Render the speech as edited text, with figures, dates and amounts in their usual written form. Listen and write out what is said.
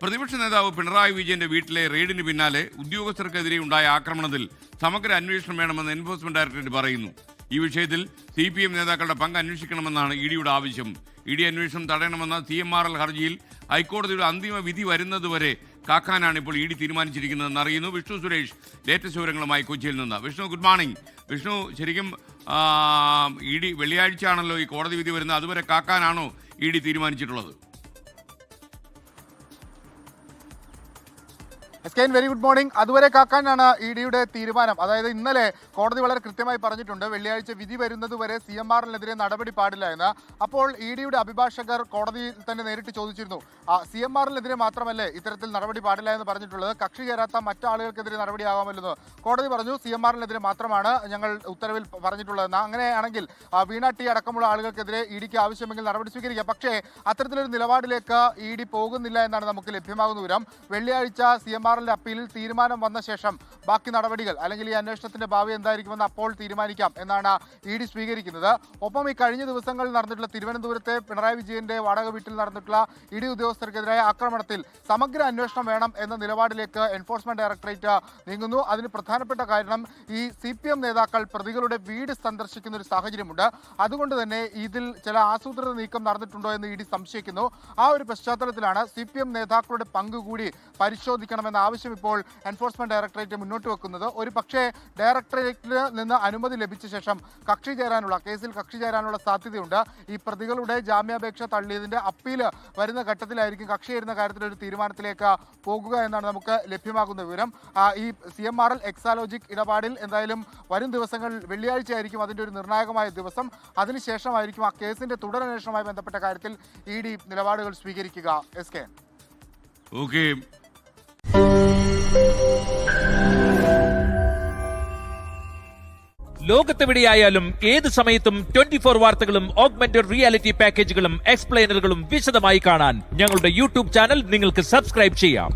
പ്രതിപക്ഷ നേതാവ് പിണറായി വിജയന്റെ വീട്ടിലെ റെയ്ഡിന് പിന്നാലെ ഉദ്യോഗസ്ഥർക്കെതിരെ ഉണ്ടായ ആക്രമണത്തിൽ സമഗ്ര അന്വേഷണം വേണമെന്ന് എൻഫോഴ്സ്മെന്റ് ഡയറക്ടറേറ്റ് പറയുന്നു. ഈ വിഷയത്തിൽ CPM നേതാക്കളുടെ പങ്ക് അന്വേഷിക്കണമെന്നാണ് ഇഡിയുടെ ആവശ്യം. ഇഡി അന്വേഷണം തടയണമെന്ന CMRL ഹർജിയിൽ ഹൈക്കോടതിയുടെ അന്തിമ വിധി വരുന്നതുവരെ കാക്കാനാണ് ഇപ്പോൾ ഇഡി തീരുമാനിച്ചിരിക്കുന്നതെന്ന് അറിയുന്നു. വിഷ്ണു സുരേഷ് ലേറ്റസ്റ്റ് വിവരങ്ങളുമായി കൊച്ചിയിൽ നിന്ന്. Vishnu, good morning. വിഷ്ണു, ശരിക്കും ഇഡി വെള്ളിയാഴ്ച ആണല്ലോ ഈ കോടതി വിധി വരുന്നത്, അതുവരെ കാക്കാനാണോ ഇഡി തീരുമാനിച്ചിട്ടുള്ളത്? Very good morning. അതുവരെ കാക്കാനാണ് ഇഡിയുടെ തീരുമാനം. അതായത് ഇന്നലെ കോടതി വളരെ കൃത്യമായി പറഞ്ഞിട്ടുണ്ട്, വെള്ളിയാഴ്ച വിധി വരുന്നത് വരെ CMRLനെതിരെ നടപടി പാടില്ല എന്ന്. അപ്പോൾ ഇഡിയുടെ അഭിഭാഷകർ കോടതിയിൽ തന്നെ നേരിട്ട് ചോദിച്ചിരുന്നു, CMRLനെതിരെ മാത്രമല്ലേ ഇത്തരത്തിൽ നടപടി പാടില്ല എന്ന് പറഞ്ഞിട്ടുള്ളത്, കക്ഷി ചേരാത്ത മറ്റാളുകൾക്കെതിരെ നടപടിയാകാമല്ലോ. കോടതി പറഞ്ഞു CMRLനെതിരെ മാത്രമാണ് ഞങ്ങൾ ഉത്തരവിൽ പറഞ്ഞിട്ടുള്ളതെന്ന്. അങ്ങനെയാണെങ്കിൽ വീണ ടി അടക്കമുള്ള ആളുകൾക്കെതിരെ ഇഡിക്ക് ആവശ്യമെങ്കിൽ നടപടി സ്വീകരിക്കാം. പക്ഷേ അത്തരത്തിലൊരു നിലപാടിലേക്ക് ഇഡി പോകുന്നില്ല എന്നാണ് നമുക്ക് ലഭ്യമാകുന്ന വിവരം. വെള്ളിയാഴ്ച CMRL അപ്പീലിൽ തീരുമാനം വന്ന ശേഷം ബാക്കി നടപടികൾ അല്ലെങ്കിൽ ഈ അന്വേഷണത്തിന്റെ ഭാവി എന്തായിരിക്കുമെന്ന് അപ്പോൾ തീരുമാനിക്കാം എന്നാണ് ഇഡി സ്വീകരിക്കുന്നത്. ഒപ്പം ഈ കഴിഞ്ഞ ദിവസങ്ങളിൽ നടന്നിട്ടുള്ള തിരുവനന്തപുരത്തെ പിണറായി വിജയന്റെ വാടക വീട്ടിൽ നടന്നിട്ടുള്ള ഇഡി ഉദ്യോഗസ്ഥർക്കെതിരായ ആക്രമണത്തിൽ സമഗ്ര അന്വേഷണം വേണം എന്ന നിലപാടിലേക്ക് എൻഫോഴ്സ്മെന്റ് ഡയറക്ടറേറ്റ് നീങ്ങുന്നു. അതിന് പ്രധാനപ്പെട്ട കാരണം ഈ CPM നേതാക്കൾ പ്രതികളുടെ വീട് സന്ദർശിക്കുന്ന ഒരു സാഹചര്യമുണ്ട്. അതുകൊണ്ട് തന്നെ ഇതിൽ ചില ആസൂത്രിത നീക്കം നടന്നിട്ടുണ്ടോ എന്ന് ഇഡി സംശയിക്കുന്നു. ആ ഒരു പശ്ചാത്തലത്തിലാണ് CPM നേതാക്കളുടെ പങ്ക് കൂടി പരിശോധിക്കണമെന്ന ആവശ്യം ഇപ്പോൾ എൻഫോഴ്സ്മെന്റ് ഡയറക്ടറേറ്റ് മുന്നോട്ട് വെക്കുന്നത്. ഒരു പക്ഷേ ഡയറക്ടറേറ്റിൽ നിന്ന് അനുമതി ലഭിച്ച ശേഷം കേസിൽ കക്ഷി ചേരാനുള്ള സാധ്യതയുണ്ട്. ഈ പ്രതികളുടെ ജാമ്യാപേക്ഷ തള്ളിയതിന്റെ അപ്പീൽ വരുന്ന ഘട്ടത്തിലായിരിക്കും കക്ഷി ചേരുന്ന കാര്യത്തിൽ ഒരു തീരുമാനത്തിലേക്ക് പോകുക എന്നാണ് നമുക്ക് ലഭ്യമാകുന്ന വിവരം. ഈ CMRL എക്സാലോജിക് ഇടപാടിൽ എന്തായാലും വരും ദിവസങ്ങൾ വെള്ളിയാഴ്ചയായിരിക്കും അതിന്റെ ഒരു നിർണായകമായ ദിവസം. അതിനുശേഷമായിരിക്കും ആ കേസിന്റെ തുടരന്വേഷണവുമായി ബന്ധപ്പെട്ട കാര്യത്തിൽ ഇഡി നിലപാടുകൾ സ്വീകരിക്കുക. SK. ഓക്കെ. ലോകത്തെവിടെയായാലും ഏത് സമയത്തും 24 വാർത്തകളും ഓഗ്മെന്റഡ് റിയാലിറ്റി പാക്കേജുകളും എക്സ്പ്ലെയിനറുകളും വിശദമായി കാണാൻ ഞങ്ങളുടെ YouTube ചാനൽ നിങ്ങൾക്ക് സബ്സ്ക്രൈബ് ചെയ്യാം.